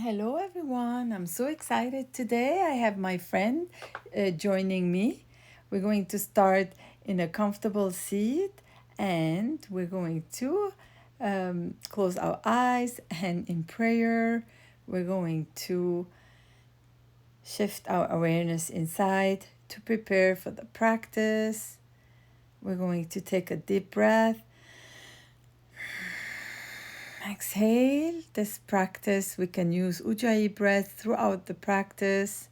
Hello everyone. I'm so excited today. I have my friend joining me. We're going to start in a comfortable seat and we're going to close our eyes and in prayer we're going to shift our awareness inside to prepare for the practice. We're going to take a deep breath. Exhale. This practice, we can use Ujjayi breath throughout the practice.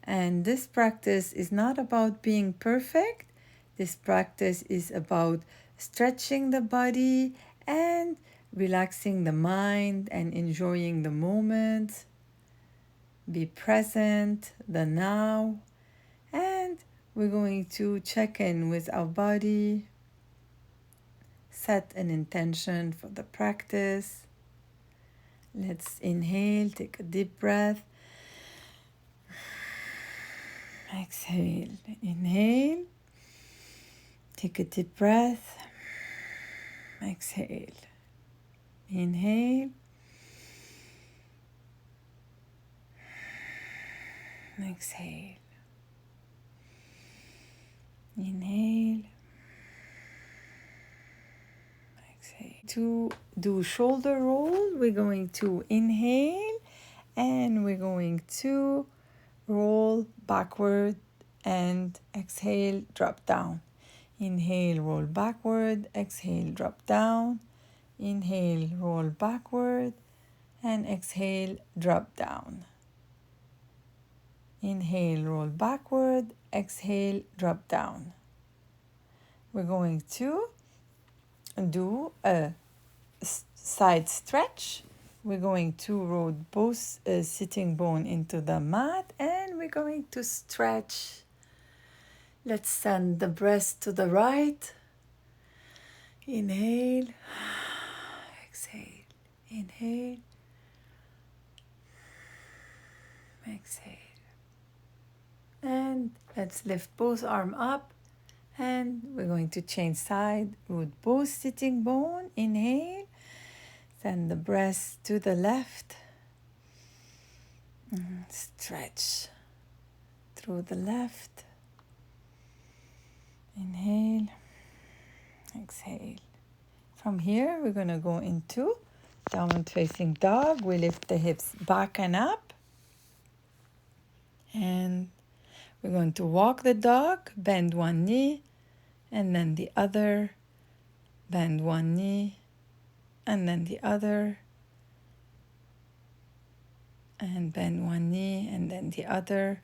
And this practice is not about being perfect. This practice is about stretching the body and relaxing the mind and enjoying the moment. Be present, the now. And we're going to check in with our body. Set an intention for the practice. Let's inhale, take a deep breath. Exhale, inhale, take a deep breath. Exhale, inhale, exhale, inhale, exhale. To do shoulder roll, we're going to inhale and we're going to roll backward and exhale, drop down. Inhale, roll backward, exhale, drop down. Inhale, roll backward and exhale, drop down. Inhale, roll backward, exhale, drop down. We're going to do a side stretch. We're going to roll both sitting bone into the mat and we're going to stretch. Let's send the breath to the right. Inhale, exhale, inhale, exhale. And let's lift both arms up and we're going to change side with both sitting bone. Inhale, send the breath to the left. Stretch through the left. Inhale, exhale. From here, we're going to go into downward facing dog. We lift the hips back and up. And we're going to walk the dog, bend one knee, and then the other. Bend one knee, and then the other. And bend one knee, and then the other.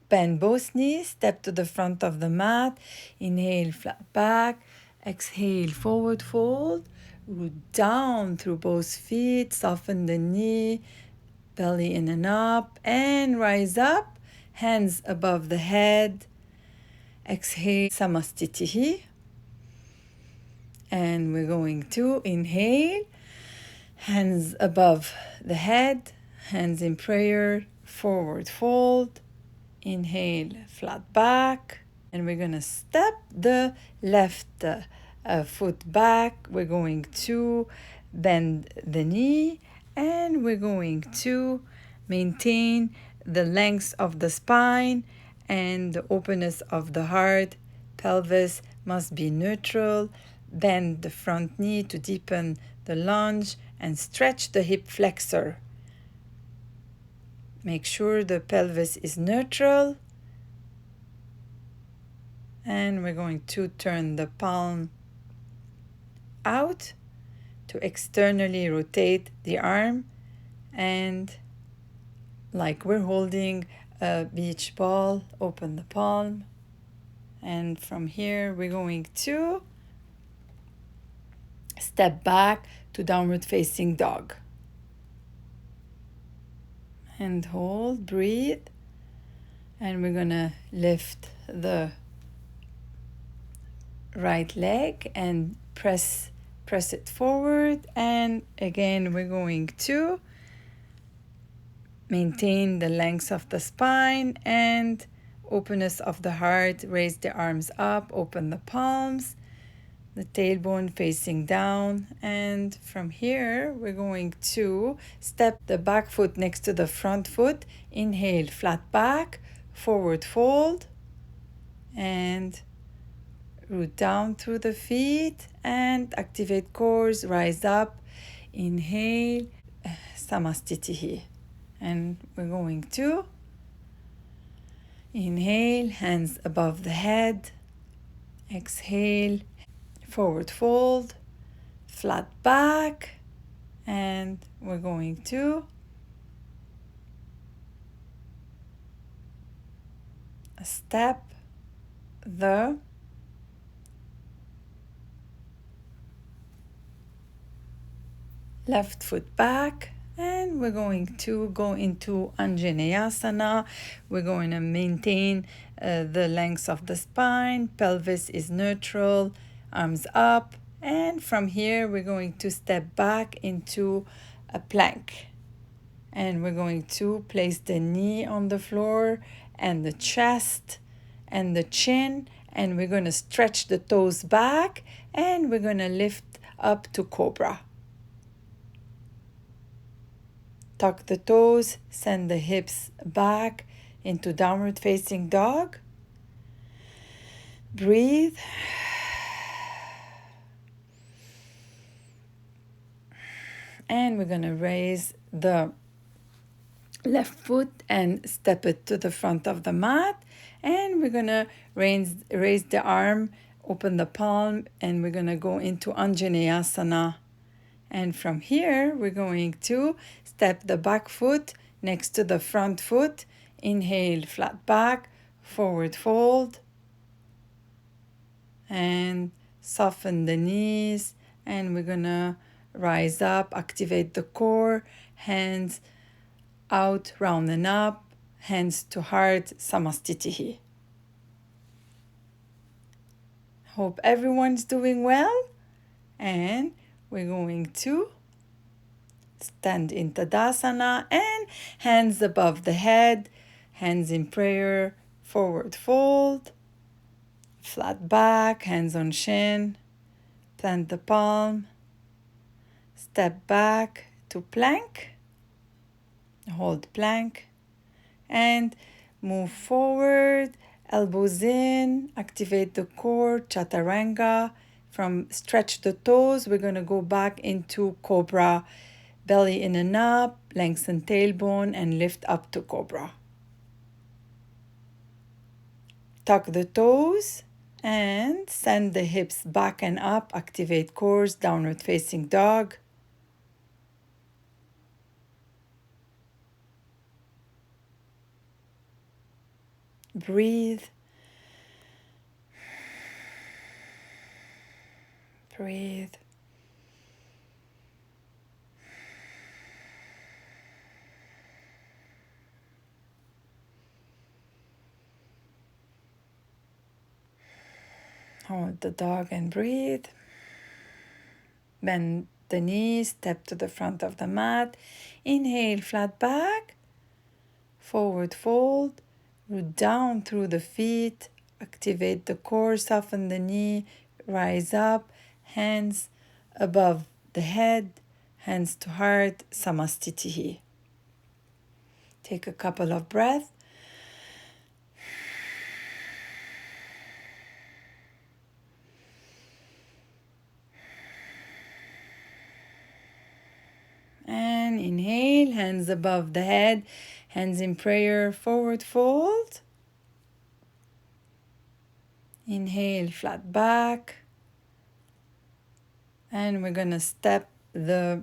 Bend both knees, step to the front of the mat. Inhale, flat back. Exhale, forward fold. Root down through both feet. Soften the knee, belly in and up. And rise up, hands above the head. Exhale, Samastitihi. And we're going to inhale, hands above the head, hands in prayer, forward fold. Inhale, flat back. And we're going to step the left foot back. We're going to bend the knee and we're going to maintain the length of the spine and the openness of the heart. Pelvis must be neutral. Bend the front knee to deepen the lunge and stretch the hip flexor. Make sure the pelvis is neutral. And we're going to turn the palm out to externally rotate the arm. And like we're holding a beach ball, open the palm. And from here, we're going to step back to downward facing dog. And hold, breathe. And we're going to lift the right leg and press it forward. And again, we're going to maintain the length of the spine and openness of the heart. Raise the arms up, open the palms. the tailbone facing down. And from here, we're going to step the back foot next to the front foot. Inhale, flat back, forward fold, and root down through the feet and activate cores, rise up. Inhale, samastitihi. And we're going to inhale, hands above the head. Exhale, forward fold, flat back, and we're going to step the left foot back, and we're going to go into Anjanayasana. We're going to maintain the length of the spine, pelvis is neutral, arms up, and from here we're going to step back into a plank. And we're going to place the knee on the floor and the chest and the chin, and we're going to stretch the toes back, and we're going to lift up to cobra. Tuck the toes, send the hips back into downward facing dog. Breathe. And we're going to raise the left foot and step it to the front of the mat. And we're going to raise the arm, open the palm, and we're going to go into Anjanayasana. And from here, we're going to step the back foot next to the front foot. Inhale, flat back, forward fold. And soften the knees. And we're going to rise up, activate the core, hands out, round and up, hands to heart, samastitihi. Hope everyone's doing well. And we're going to stand in Tadasana and hands above the head, hands in prayer, forward fold, flat back, hands on shin, plant the palm, step back to plank, hold plank, and move forward, elbows in, activate the core, Chaturanga. From stretch the toes, we're going to go back into cobra, belly in and up, lengthen tailbone, and lift up to cobra. Tuck the toes and send the hips back and up, activate cores, downward facing dog. Breathe. Breathe. Hold the dog and breathe. Bend the knees, step to the front of the mat. Inhale, flat back. Forward fold. Root down through the feet. Activate the core, soften the knee. Rise up. Hands above the head. Hands to heart. Samastitihi. Take a couple of breaths. And inhale, hands above the head, hands in prayer, forward fold. Inhale, flat back. And we're going to step the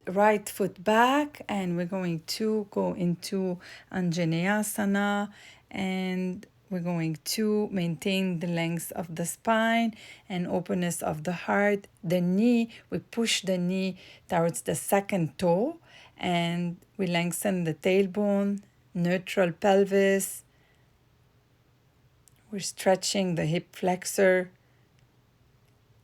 right foot back, and we're going to go into Anjanayasana, and we're going to maintain the length of the spine and openness of the heart. The knee, we push the knee towards the second toe, and we lengthen the tailbone, neutral pelvis. We're stretching the hip flexor.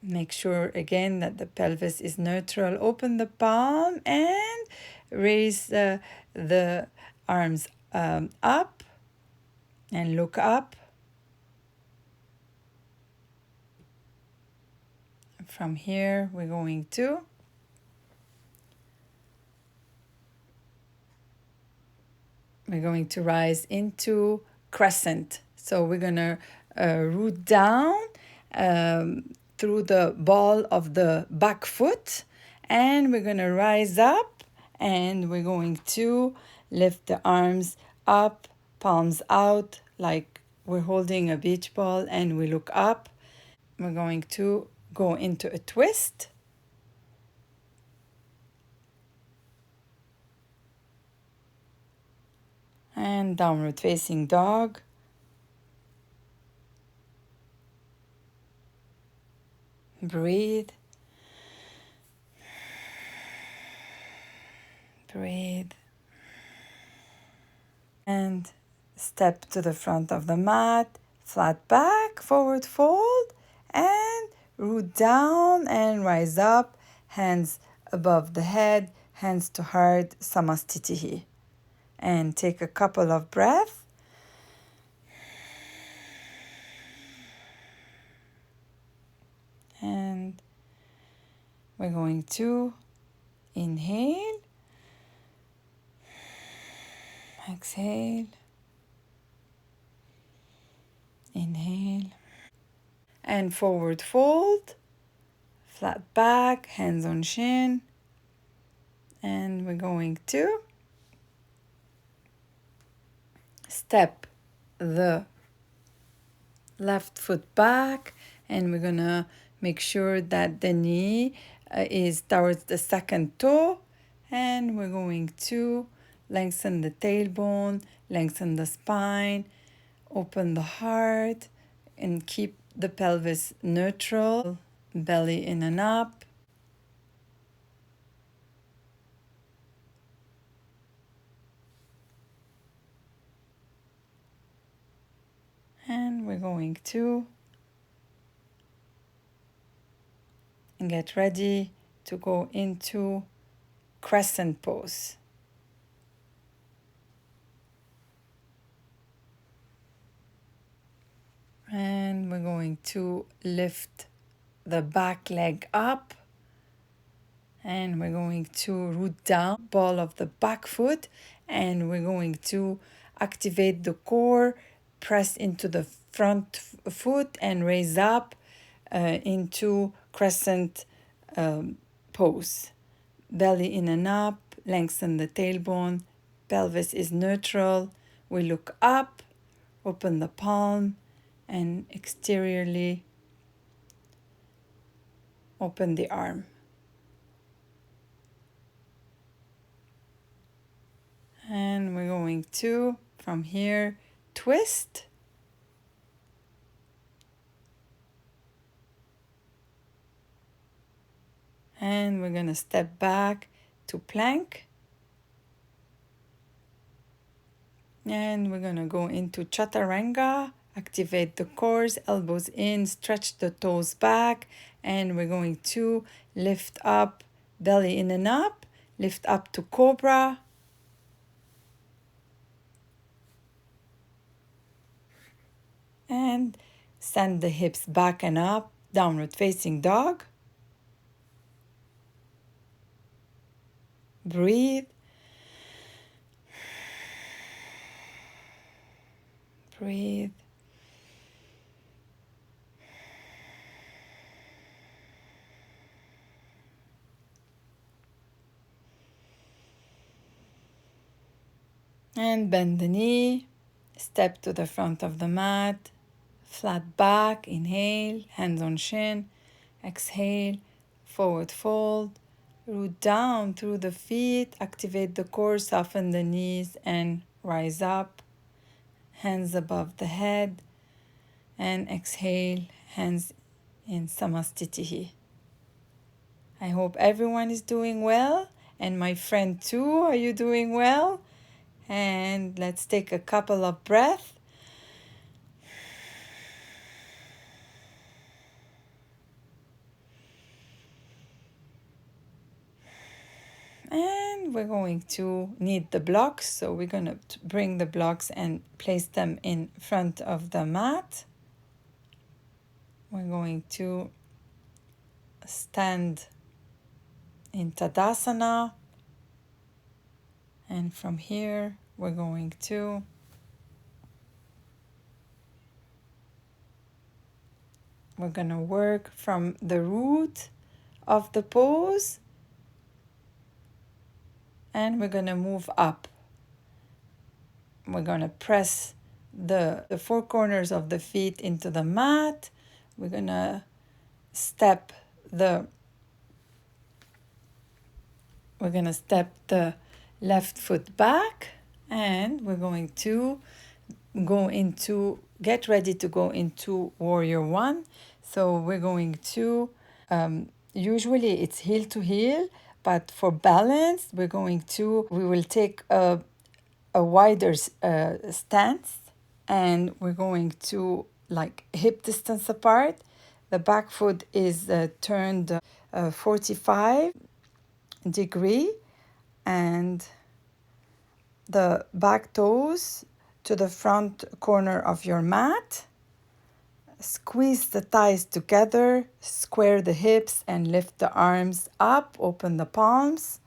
Make sure again that the pelvis is neutral. Open the palm and raise the arms up and look up. from here, we're going to rise into crescent. So we're going to root down through the ball of the back foot, and we're going to rise up, and we're going to lift the arms up, palms out, like we're holding a beach ball, and we look up. We're going to go into a twist. And downward facing dog. Breathe. Breathe. And step to the front of the mat, flat back, forward fold, and root down and rise up, hands above the head, hands to heart, samastitihi. And take a couple of breaths. And we're going to inhale, exhale, inhale, and forward fold, flat back, hands on shin, and we're going to step the left foot back, and we're gonna make sure that the knee is towards the second toe, and we're going to lengthen the tailbone, lengthen the spine, open the heart, and keep the pelvis neutral, belly in and up. And we're going to get ready to go into Crescent Pose. And we're going to lift the back leg up, and we're going to root down ball of the back foot, and we're going to activate the core, press into the front foot, and raise up into Crescent Pose. Belly in and up, lengthen the tailbone, pelvis is neutral. We look up, open the palm, and exteriorly open the arm. And we're going to, from here, twist. And we're going to step back to plank. And we're going to go into Chaturanga. Activate the cores, elbows in, stretch the toes back. And we're going to lift up, belly in and up. Lift up to Cobra. And send the hips back and up, downward facing dog. Breathe. Breathe. And bend the knee, step to the front of the mat, flat back, inhale, hands on shin, exhale, forward fold, root down through the feet, activate the core, soften the knees, and rise up, hands above the head, and exhale, hands in samastitihi. I hope everyone is doing well, and my friend too, are you doing well? And let's take a couple of breaths. And we're going to need the blocks, so we're going to bring the blocks and place them in front of the mat. We're going to stand in Tadasana. And from here, we're going to work from the root of the pose, and we're going to move up. We're going to press the four corners of the feet into the mat. We're going to step the left foot back, and we're going to get ready to go into warrior one. So we're going to usually it's heel to heel, but for balance we will take a wider stance, and we're going to like hip distance apart. The back foot is turned 45 degree, and the back toes to the front corner of your mat. Squeeze the thighs together, square the hips, and lift the arms up. Open the palms.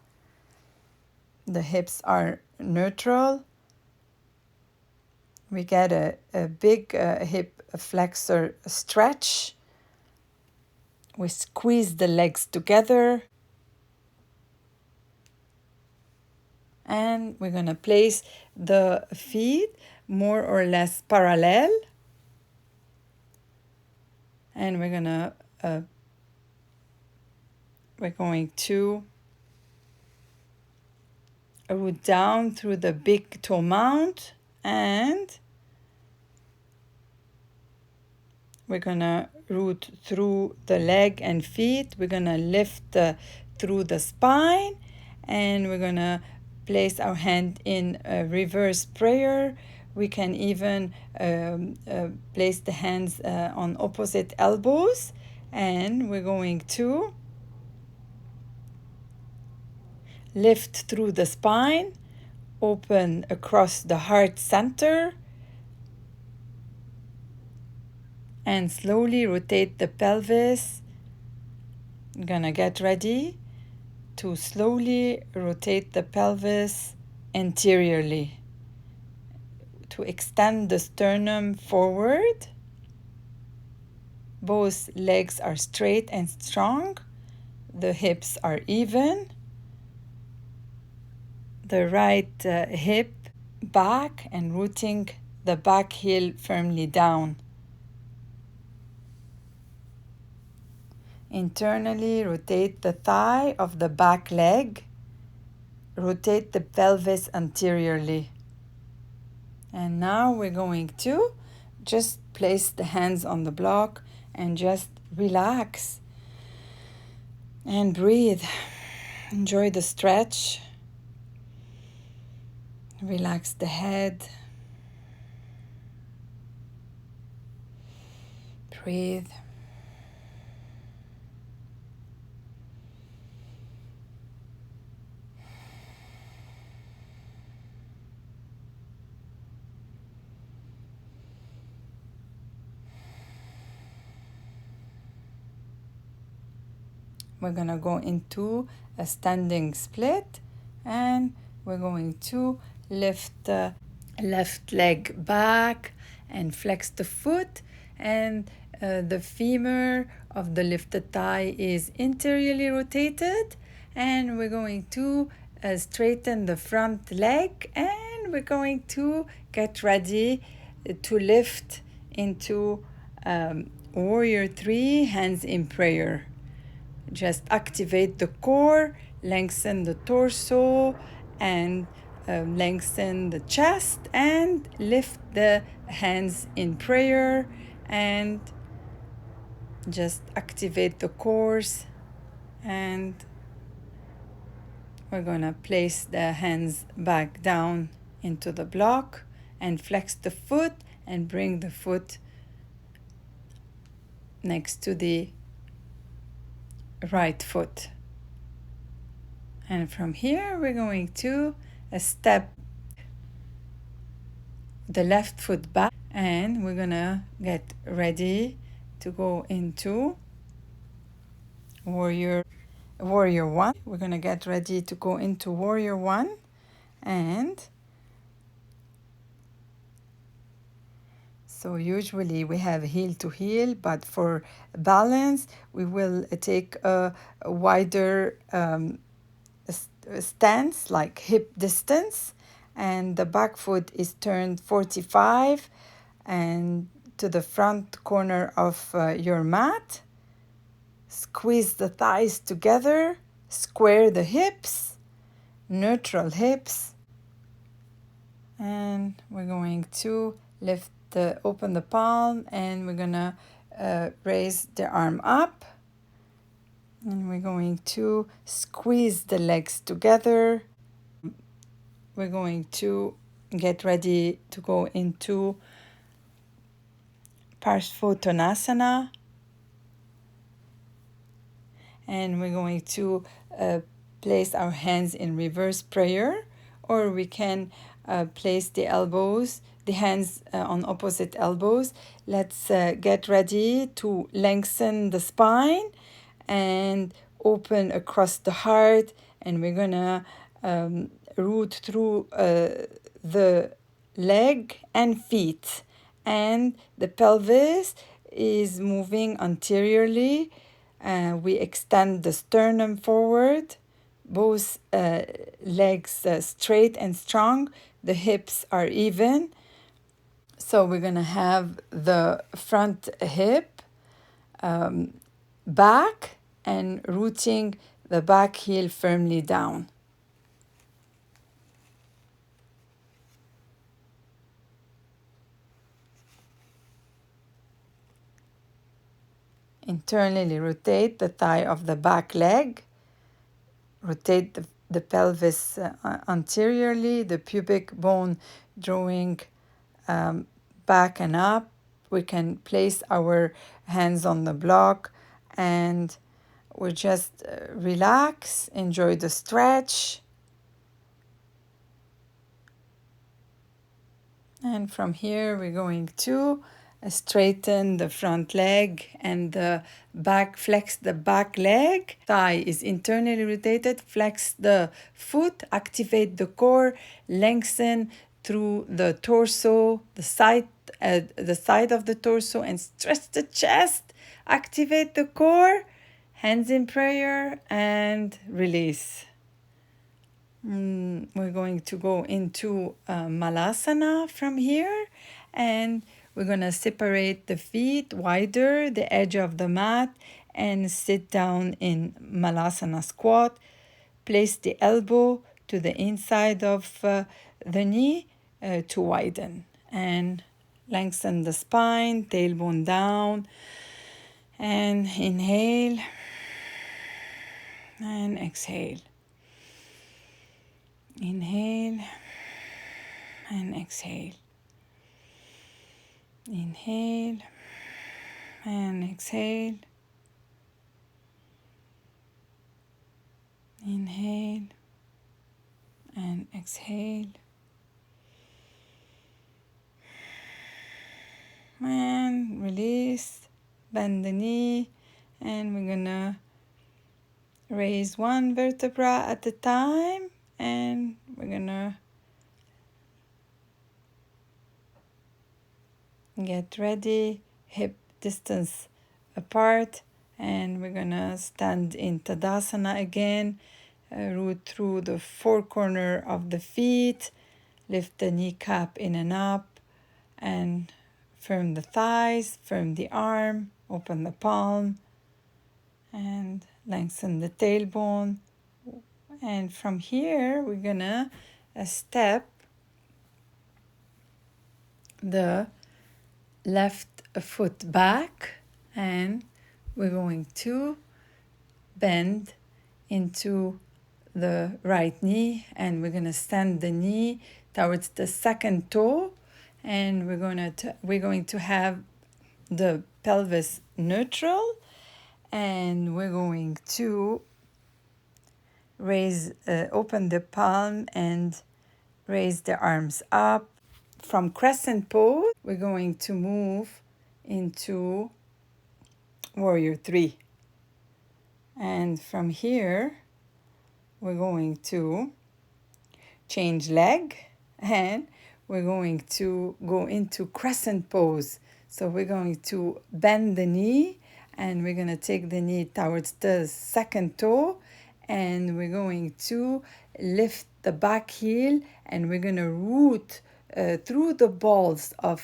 The hips are neutral. We get a big hip flexor stretch. We squeeze the legs together. And we're going to place the feet more or less parallel. And we're going to root down through the big toe mount, and we're going to root through the leg and feet. We're going to lift through the spine, and we're going to place our hand in a reverse prayer. We can even place the hands on opposite elbows, and we're going to lift through the spine, open across the heart center, and slowly rotate the pelvis. I'm gonna get ready to slowly rotate the pelvis anteriorly to extend the sternum forward. Both legs are straight and strong. The hips are even. The right hip back and rooting the back heel firmly down. Internally rotate the thigh of the back leg. Rotate the pelvis anteriorly. And now we're going to just place the hands on the block and just relax and breathe. Enjoy the stretch. Relax the head. Breathe. We're going to go into a standing split, and we're going to lift the left leg back and flex the foot, and the femur of the lifted thigh is interiorly rotated, and we're going to straighten the front leg, and we're going to get ready to lift into warrior 3, hands in prayer. Just activate the core, lengthen the torso, and lengthen the chest, and lift the hands in prayer, and just activate the cores. And we're going to place the hands back down into the block and flex the foot and bring the foot next to the right foot. And from here we're going to step the left foot back, and we're gonna get ready to go into warrior one. We're gonna get ready to go into warrior one, and so usually we have heel to heel, but for balance we will take a wider stance, like hip distance, and the back foot is turned 45 and to the front corner of your mat. Squeeze the thighs together, square the hips, neutral hips, and we're going to open the palm, and we're gonna raise the arm up, and we're going to squeeze the legs together. We're going to get ready to go into Parshfo Tanasana, and we're going to place our hands in reverse prayer, or we can place the hands on opposite elbows. Let's get ready to lengthen the spine and open across the heart, and we're gonna root through the leg and feet, and the pelvis is moving anteriorly. We extend the sternum forward, both legs straight and strong. The hips are even. So we're going to have the front hip back and rooting the back heel firmly down. Internally rotate the thigh of the back leg. Rotate the pelvis anteriorly, the pubic bone drawing back and up. We can place our hands on the block, and we just relax, enjoy the stretch. And from here, we're going to straighten the front leg and the back, flex the back leg. Thigh is internally rotated, flex the foot, activate the core, lengthen through the torso, the side of the torso, and stretch the chest, activate the core, hands in prayer, and release. We're going to go into Malasana from here, and we're going to separate the feet wider, the edge of the mat, and sit down in Malasana Squat. Place the elbow to the inside of the knee to widen, and lengthen the spine, tailbone down, and inhale and exhale. Inhale and exhale. Inhale and exhale. Inhale and exhale. And release. Bend the knee, and we're gonna raise one vertebra at a time, and we're gonna get ready, hip distance apart, and we're gonna stand in Tadasana again. Root through the four corners of the feet, lift the kneecap in and up, and firm the thighs, firm the arm, open the palm, and lengthen the tailbone. And from here, we're gonna step the left foot back, and we're going to bend into the right knee, and we're going to stand the knee towards the second toe, and we're going to have the pelvis neutral, and we're going to open the palm and raise the arms up. From Crescent Pose, we're going to move into Warrior 3. And from here, we're going to change leg, and we're going to go into Crescent Pose. So we're going to bend the knee, and we're going to take the knee towards the second toe, and we're going to lift the back heel, and we're going to root through the balls of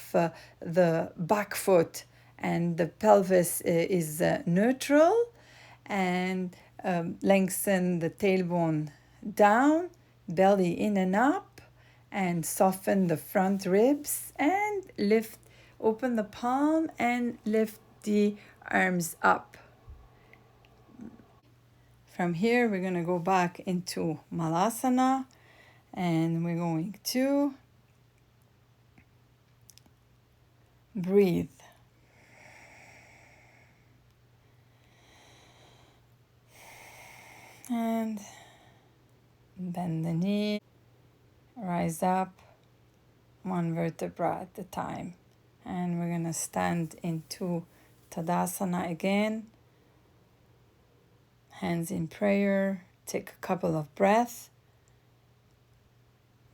the back foot, and the pelvis is neutral, and lengthen the tailbone down, belly in and up, and soften the front ribs, and lift, open the palm and lift the arms up. From here, we're going to go back into Malasana, and we're going to breathe. And bend the knee, rise up, one vertebra at a time. And we're going to stand into Tadasana again. Hands in prayer. Take a couple of breaths.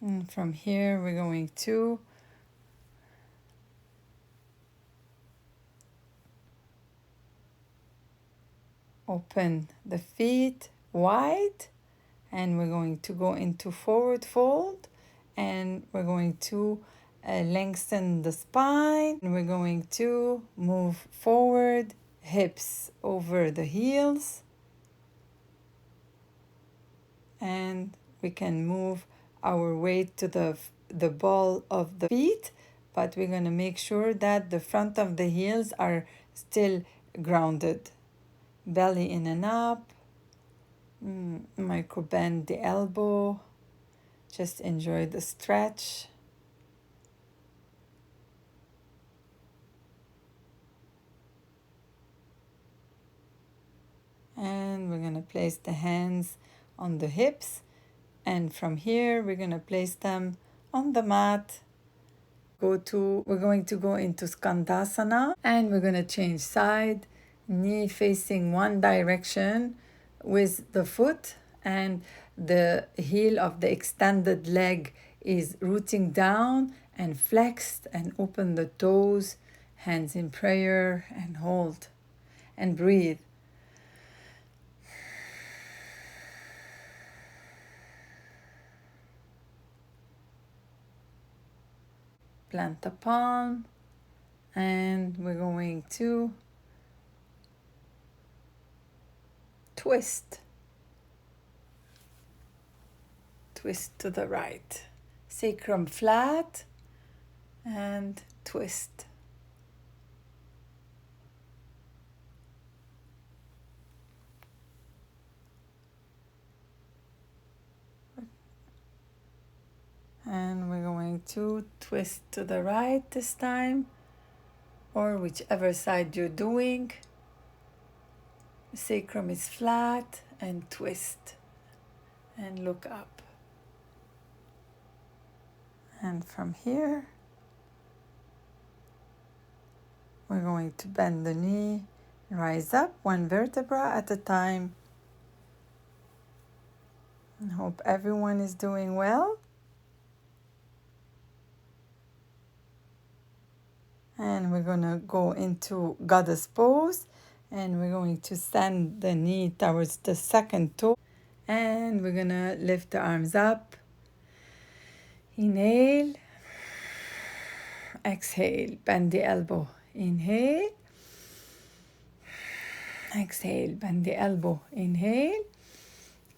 And from here, we're going to open the feet wide. And we're going to go into forward fold. And we're going to lengthen the spine. And we're going to move forward, hips over the heels. And we can move our weight to the ball of the feet, but we're going to make sure that the front of the heels are still grounded. Belly in and up, micro bend the elbow, just enjoy the stretch. And we're going to place the hands on the hips, and from here we're going to place them on the mat. We're going to go into Skandasana, and we're going to change side, knee facing one direction with the foot, and the heel of the extended leg is rooting down and flexed, and open the toes, hands in prayer, and hold and breathe. Plant the palm, and we're going to twist. Twist to the right. Sacrum flat, and twist. And we're going to twist to the right this time, or whichever side you're doing. Sacrum is flat, and twist and look up. And from here, we're going to bend the knee, rise up one vertebra at a time. And hope everyone is doing well. And we're going to go into Goddess Pose, and we're going to send the knee towards the second toe, and we're going to lift the arms up. Inhale, exhale, bend the elbow. Inhale, exhale, bend the elbow. Inhale,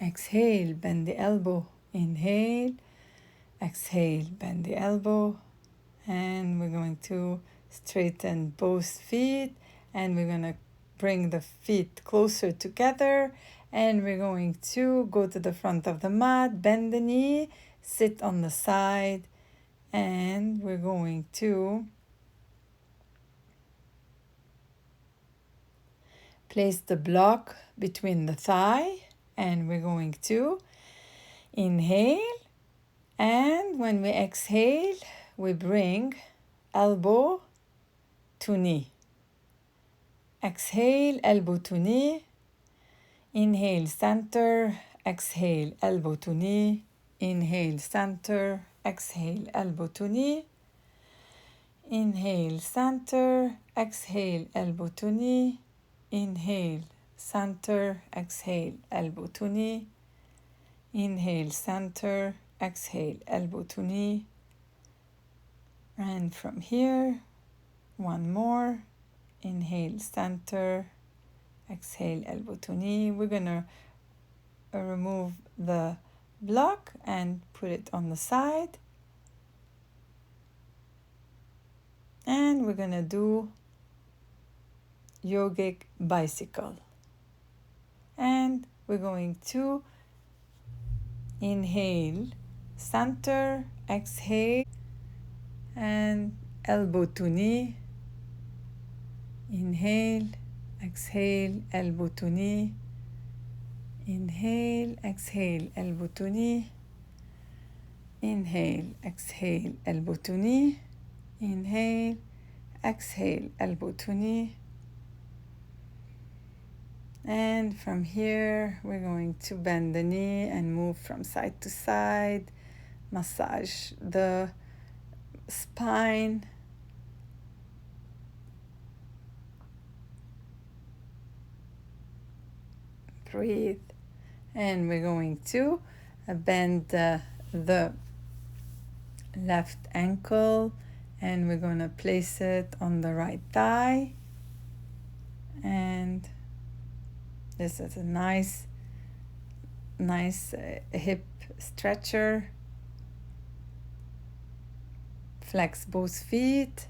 exhale, bend the elbow. Inhale, exhale, bend the elbow. And we're going to straighten both feet, and we're going to bring the feet closer together, and we're going to go to the front of the mat, bend the knee, sit on the side, and we're going to place the block between the thigh, and we're going to inhale, and when we exhale, we bring elbow to knee. Exhale, elbow to knee. Inhale, center, exhale, elbow to knee. Inhale, center, exhale, elbow to knee. Inhale, center, exhale, elbow to knee. Inhale, center, exhale, elbow to knee. Inhale, center, exhale, elbow to knee. And from here, one more. Inhale, center, exhale, elbow to knee. We're going to remove the block and put it on the side. And we're going to do Yogic Bicycle. And we're going to inhale, center, exhale, and elbow to knee. Inhale, exhale, elbow to knee. Inhale, exhale, elbow to knee. Inhale, exhale, elbow to knee. Inhale, exhale, elbow to knee. And from here, we're going to bend the knee and move from side to side. Massage the spine. Breathe. And we're going to bend the left ankle, and we're going to place it on the right thigh. And this is a nice hip stretcher. Flex both feet.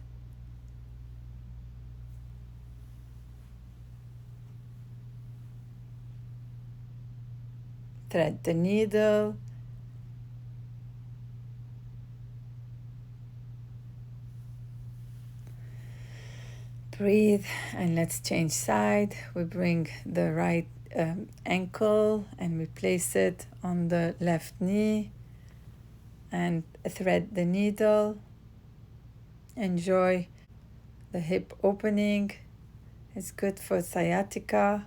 Thread the needle. Breathe, and let's change side. We bring the right ankle and we place it on the left knee and thread the needle. Enjoy the hip opening. It's good for sciatica,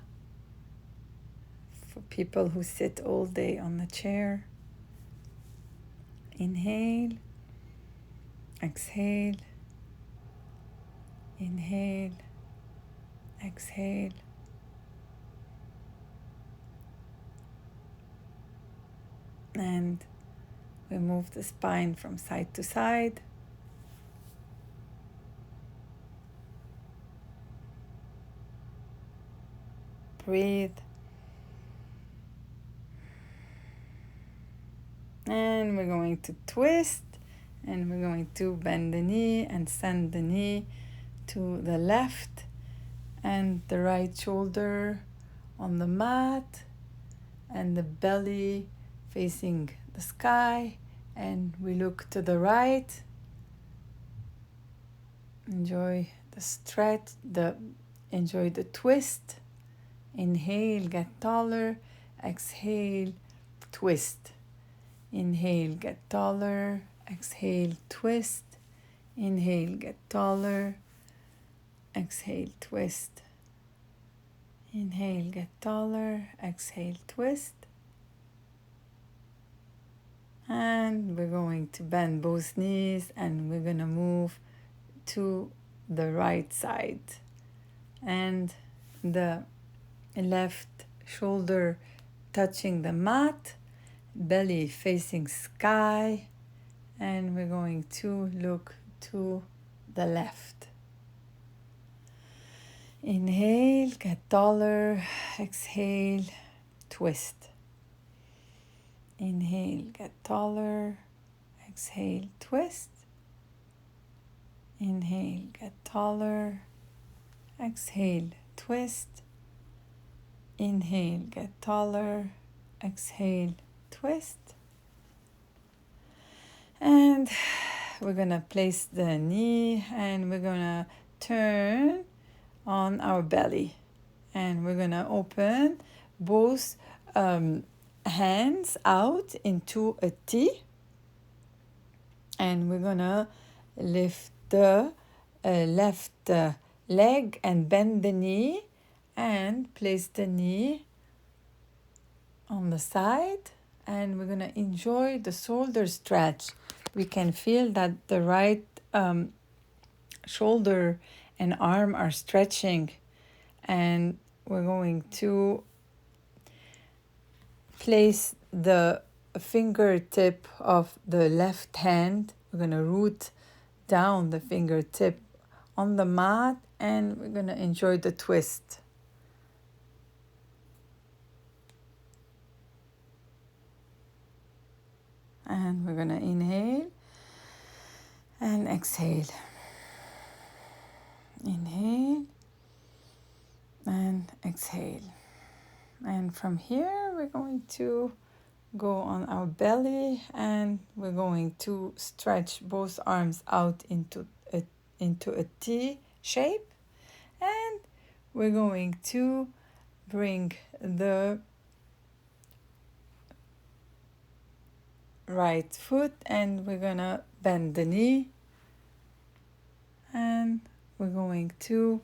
for people who sit all day on the chair. Inhale, exhale, inhale, exhale. And we move the spine from side to side. Breathe. And we're going to twist, and we're going to bend the knee and send the knee to the left and the right shoulder on the mat and the belly facing the sky, and we look to the right. Enjoy the stretch, enjoy the twist. Inhale, get taller. Exhale, twist. Inhale, get taller. Exhale, twist. Inhale, get taller. Exhale, twist. Inhale, get taller. Exhale, twist. And we're going to bend both knees, and we're going to move to the right side. And the left shoulder touching the mat, belly facing sky, and we're going to look to the left. Inhale, get taller. Exhale, twist. Inhale, get taller. Exhale, twist. Inhale, get taller. Exhale, twist. Inhale, get taller. Exhale, twist. And we're going to place the knee, and we're going to turn on our belly. And we're going to open both hands out into a T. And we're going to lift the left leg and bend the knee and place the knee on the side, and we're going to enjoy the shoulder stretch. We can feel that the right shoulder and arm are stretching, and we're going to place the fingertip of the left hand. We're going to root down the fingertip on the mat, and we're going to enjoy the twist. And we're going to inhale and exhale. Inhale and exhale. And from here, we're going to go on our belly, and we're going to stretch both arms out into a T shape. And we're going to bring the right foot, and we're gonna bend the knee, and we're going to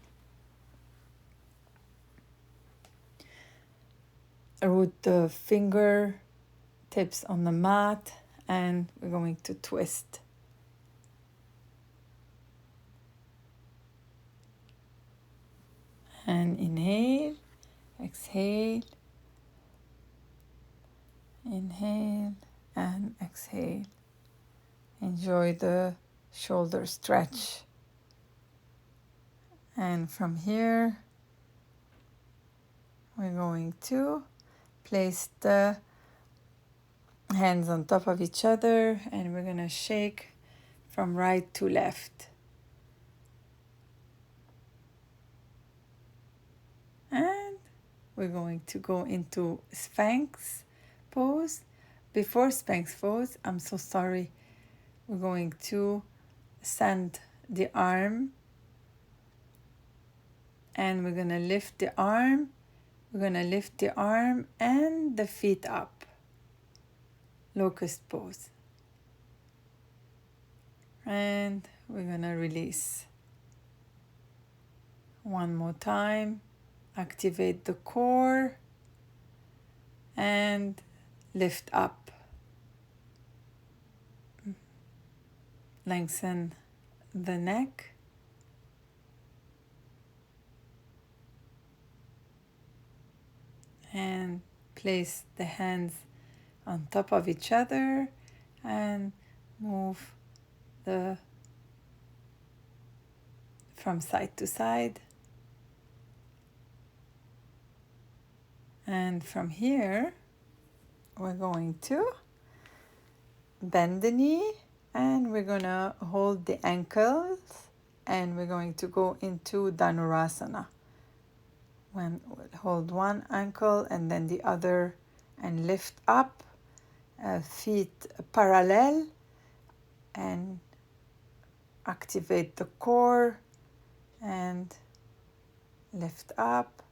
root the finger tips on the mat, and we're going to twist. And inhale, exhale, inhale and exhale. Enjoy the shoulder stretch. And from here, we're going to place the hands on top of each other, and we're going to shake from right to left. And we're going to go into Spanx Pose. Before Spanx Pose, I'm so sorry, we're going to send the arm, and we're going to lift the arm. We're going to lift the arm and the feet up. Locust pose. And we're going to release. One more time. Activate the core and lift up. Lengthen the neck. And place the hands on top of each other and move from side to side. And from here, we're going to bend the knee, and we're going to hold the ankles, and we're going to go into Dhanurasana. We'll hold one ankle and then the other, and lift up, feet parallel, and activate the core and lift up.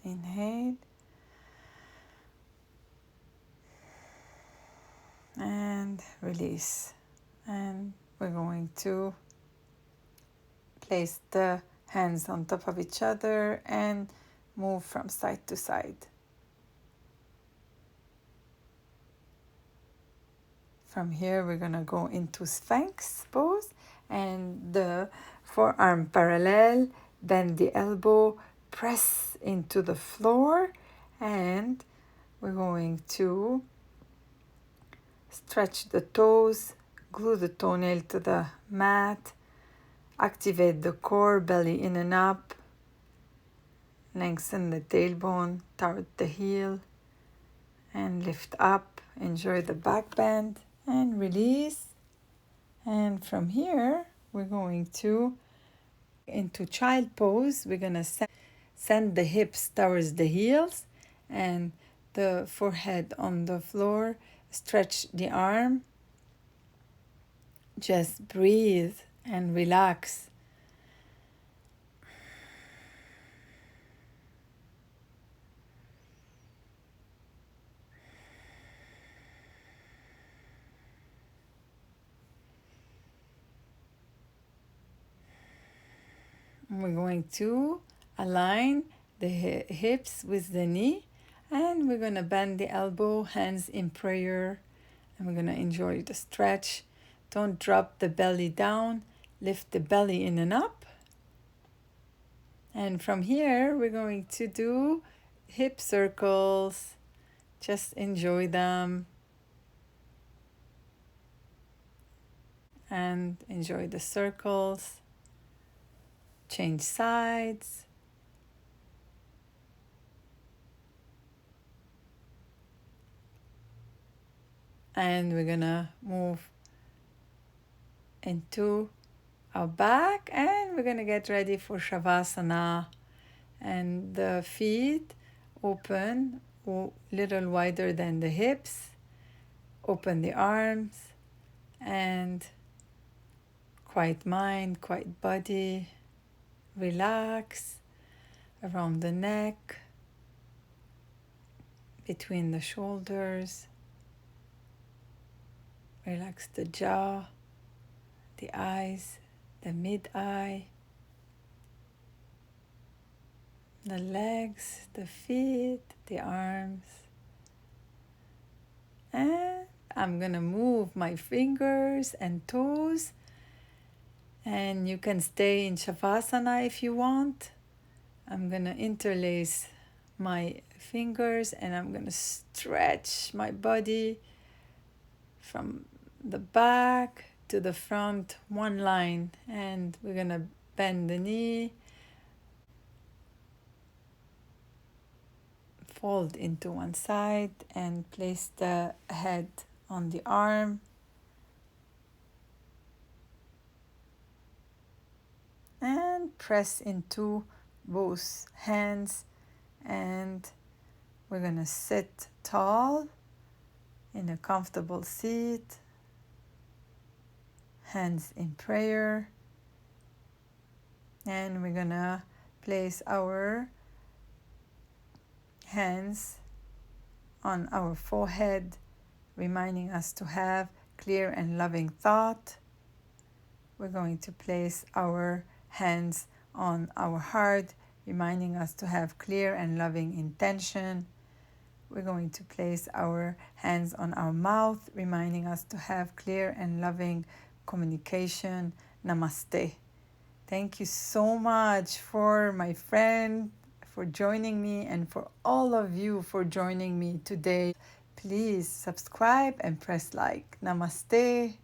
Inhale and release. And we're going to place the hands on top of each other and move from side to side. From here, we're going to go into Spanx Pose, and the forearm parallel, bend the elbow, press into the floor, and we're going to stretch the toes, glue the toenail to the mat, activate the core, belly in and up, lengthen the tailbone toward the heel, and lift up. Enjoy the back bend and release. And from here, we're going to into child pose. We're going to send the hips towards the heels and the forehead on the floor. Stretch the arm. Just breathe and relax. We're going to Align the hips with the knee, and we're going to bend the elbow, hands in prayer, and we're going to enjoy the stretch. Don't drop the belly down, lift the belly in and up. And from here, we're going to do hip circles. Just enjoy them and enjoy the circles. Change sides. And we're gonna move into our back, and we're gonna get ready for Shavasana. And the feet open a little wider than the hips. Open the arms, and quiet mind, quiet body. Relax around the neck, between the shoulders. Relax the jaw, the eyes, the mid-eye, the legs, the feet, the arms. And I'm gonna move my fingers and toes, and you can stay in Shavasana if you want. I'm gonna interlace my fingers, and I'm gonna stretch my body from the back to the front, one line, and we're gonna bend the knee, fold into one side, and place the head on the arm. And press into both hands, and we're gonna sit tall in a comfortable seat, hands in prayer, and we're gonna place our hands on our forehead, reminding us to have clear and loving thought. We're going to place our hands on our heart, reminding us to have clear and loving intention. We're going to place our hands on our mouth, reminding us to have clear and loving communication. Namaste. Thank you so much for my friend for joining me, and for all of you for joining me today. Please subscribe and press like. Namaste.